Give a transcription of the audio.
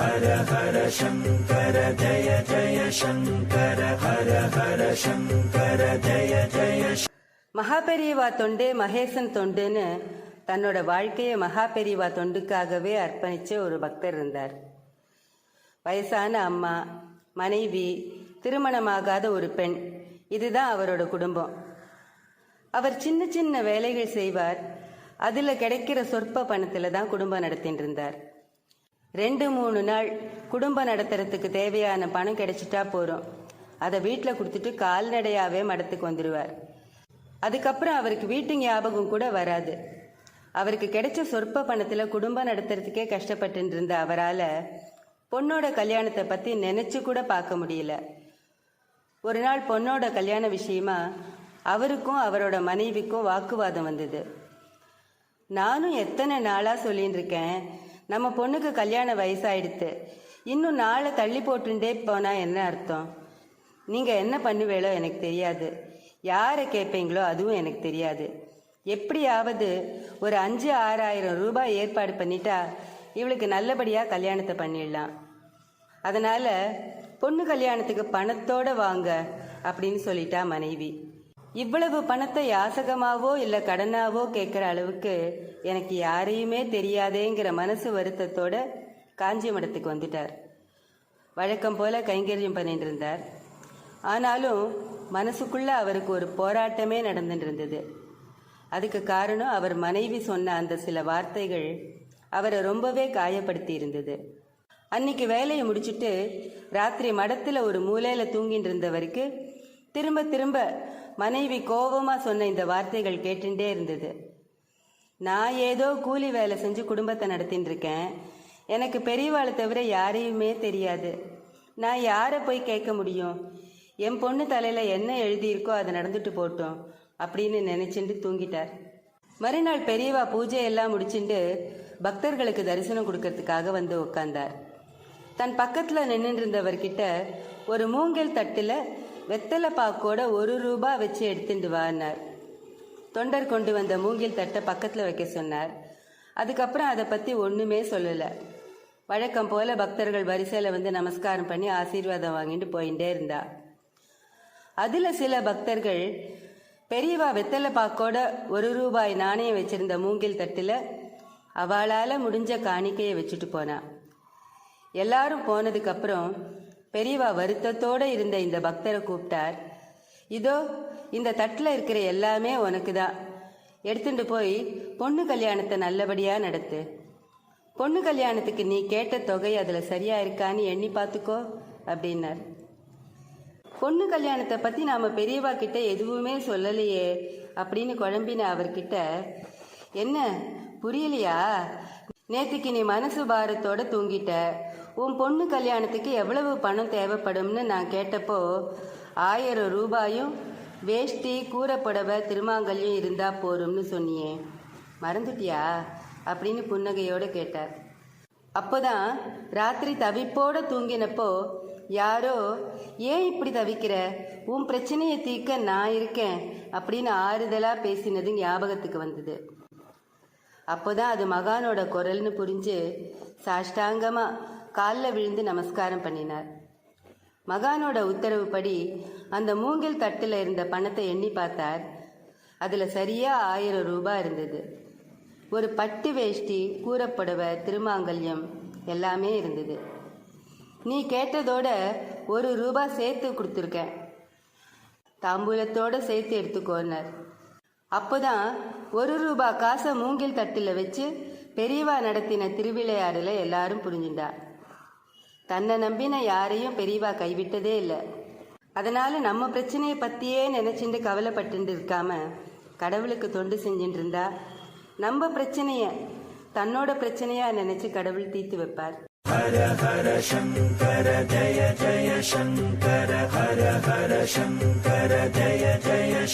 ஹர ஹர சங்கர ஜய ஜய சங்கர ஹர ஹர சங்கர ஜய ஜய. மகாபெரிவா தொண்டே மகேசன் தொண்டுன்னு தன்னோட வாழ்க்கையை மகாபெரிவா தொண்டுக்காகவே அர்ப்பணிச்ச ஒரு பக்தர் இருந்தார். வயசான அம்மா, மனைவி, திருமணமாகாத ஒரு பெண், இதுதான் அவரோட குடும்பம். அவர் சின்ன சின்ன வேலைகள் செய்வார். அதில் கிடைக்கிற சொற்ப பணத்தில் தான் குடும்பம் நடத்திட்டு இருந்தார். 2-3 நாள் குடும்பம் நடத்துறதுக்கு தேவையான பணம் கிடைச்சிட்டா போகிறோம். அதை வீட்டில் கொடுத்துட்டு கால்நடையாகவே மடத்துக்கு வந்துடுவார். அதுக்கப்புறம் அவருக்கு வீட்டு ஞாபகம் கூட வராது. அவருக்கு கிடைச்ச சொற்ப பணத்தில் குடும்பம் நடத்துறதுக்கே கஷ்டப்பட்டு இருந்த அவரால் பொண்ணோட கல்யாணத்தை பற்றி நினச்சி கூட பார்க்க முடியல. ஒரு நாள் பொண்ணோட கல்யாண விஷயமா அவருக்கும் அவரோட மனைவிக்கும் வாக்குவாதம் வந்தது. நானும் எத்தனை நாளாக சொல்லின்னு இருக்கேன், நம்ம பொண்ணுக்கு கல்யாண வயசாயிடுத்து, இன்னும் நாளை தள்ளி போட்டுட்டே போனால் என்ன அர்த்தம்? நீங்கள் என்ன பண்ணுவேளோ எனக்கு தெரியாது, யாரை கேட்பீங்களோ அதுவும் எனக்கு தெரியாது. எப்படியாவது ஒரு 5-6 ரூபாய் ஏற்பாடு பண்ணிட்டா இவளுக்கு நல்லபடியாக கல்யாணத்தை பண்ணிடலாம். அதனால் பொண்ணு கல்யாணத்துக்கு பணத்தோடு வாங்க அப்படின்னு சொல்லிட்டா மனைவி. இவ்வளவு பணத்தை யாசகமாவோ இல்லை கடனாவோ கேட்குற அளவுக்கு எனக்கு யாரையுமே தெரியாதேங்கிற மனசு வருத்தத்தோட காஞ்சி மடத்துக்கு வந்துட்டார். வழக்கம் போல கைங்கரியம் பண்ணிட்டு இருந்தார். ஆனாலும் மனசுக்குள்ளே அவருக்கு ஒரு போராட்டமே நடந்துட்டு இருந்தது. அதுக்கு காரணம் அவர் மனைவி சொன்ன அந்த சில வார்த்தைகள் அவரை ரொம்பவே காயப்படுத்தி இருந்தது. அன்னைக்கு வேலையை முடிச்சுட்டு ராத்திரி மடத்தில் ஒரு மூலையில் தூங்கிட்டு இருந்தவருக்கு திரும்ப திரும்ப மனைவி கோபமாக சொன்ன இந்த வார்த்தைகள் கேட்டுட்டே இருந்தது. நான் ஏதோ கூலி வேலை செஞ்சு குடும்பத்தை நடத்தின்னு இருக்கேன், எனக்கு பெரியவாளை தவிர யாரையுமே தெரியாது, நான் யாரை போய் கேட்க முடியும்? என் பொண்ணு தலையில் என்ன எழுதியிருக்கோ அதை நடந்துட்டு போட்டோம் அப்படின்னு நினச்சிட்டு தூங்கிட்டார். மறுநாள் பெரியவா பூஜையெல்லாம் முடிச்சுட்டு பக்தர்களுக்கு தரிசனம் கொடுக்கறதுக்காக வந்து உட்கார்ந்தார். தன் பக்கத்தில் நின்றுட்டு இருந்தவர்கிட்ட ஒரு மூங்கில் தட்டில் வெத்தலை பாக்கோட 1 ரூபாய் வச்சு எடுத்துட்டு வான்னார். தொண்டர் கொண்டு வந்த மூங்கில் தட்டை பக்கத்தில் வைக்க சொன்னார். அதுக்கப்புறம் அதை பற்றி ஒன்றுமே சொல்லலை. வழக்கம் போல் பக்தர்கள் வரிசையில் வந்து நமஸ்காரம் பண்ணி ஆசீர்வாதம் வாங்கிட்டு போயிட்டே இருந்தா. அதில் சில பக்தர்கள் பெரியவா வெத்தலை பாக்கோட 1 ரூபாய் நாணயம் வச்சிருந்த மூங்கில் தட்டில் அவளால் முடிஞ்ச காணிக்கையை வச்சுட்டு போனா. எல்லாரும் போனதுக்கப்புறம் பெரியவா வருத்தத்தோடு இருந்த இந்த பக்தரை கூப்பிட்டார். இதோ இந்த தட்டில் இருக்கிற எல்லாமே உனக்கு தான், எடுத்துட்டு போய் பொண்ணு கல்யாணத்தை நல்லபடியாக நடத்து. பொண்ணு கல்யாணத்துக்கு நீ கேட்ட தொகை அதில் சரியாக இருக்கான்னு எண்ணி பார்த்துக்கோ அப்படின்னார். பொண்ணு கல்யாணத்தை பற்றி நாம் பெரியவா கிட்ட எதுவுமே சொல்லலையே அப்படின்னு குழம்பின அவர்கிட்ட, என்ன புரியலையா? நேற்றுக்கு நீ மனசு பாரத்தோட தூங்கிட்ட, உன் பொண்ணு கல்யாணத்துக்கு எவ்வளவு பணம் தேவைப்படும்னு நான் கேட்டப்போ 1000 ரூபாயும் வேஷ்டி, கூரைப்புடவை, திருமாங்கல்யம் இருந்தா போரும்னு சொன்னியே, மறந்துட்டியா அப்படின்னு புன்னகையோடு கேட்டார். அப்போதான் ராத்திரி தவிப்போடு தூங்கினப்போ யாரோ, ஏன் இப்படி தவிக்கிற, உன் பிரச்சனையை தீர்க்க நான் இருக்கேன் அப்படின்னு ஆறுதலாக பேசினது ஞாபகத்துக்கு வந்தது. அப்போதான் அது மகானோட குரல்னு புரிஞ்சு சாஷ்டாங்கமாக காலில் விழுந்து நமஸ்காரம் பண்ணினார். மகானோட உத்தரவுப்படி அந்த மூங்கில் தட்டில் இருந்த பணத்தை எண்ணி பார்த்தார். அதில் சரியாக 1000 ரூபாய் இருந்தது. ஒரு பட்டு வேஷ்டி, கூரைப்புடவை, திருமாங்கல்யம் எல்லாமே இருந்தது. நீ கேட்டதோட 1 ரூபாய் சேர்த்து கொடுத்துருக்கேன், தாம்பூலத்தோடு சேர்த்து எடுத்துக்கோன்னார். அப்போதான் 1 ரூபாய் காசை மூங்கில் தட்டில் வச்சு பெரியவா நடத்தின திருவிளையாடலை எல்லாரும் புரிஞ்சுண்டா. தன்னை நம்பின யாரையும் பெரியவா கைவிட்டதே இல்லை. அதனால் நம்ம பிரச்சனையை பற்றியே நினச்சிட்டு கவலைப்பட்டு இருக்காம கடவுளுக்கு தொண்டு செஞ்சுட்டு இருந்தா நம்ம பிரச்சனையை தன்னோட பிரச்சனையாக நினச்சி கடவுள் தீர்த்து வைப்பார். ஹர ஹர சங்கர ஜய ஜய சங்கர ஹர ஹர சங்கர ஜய ஜய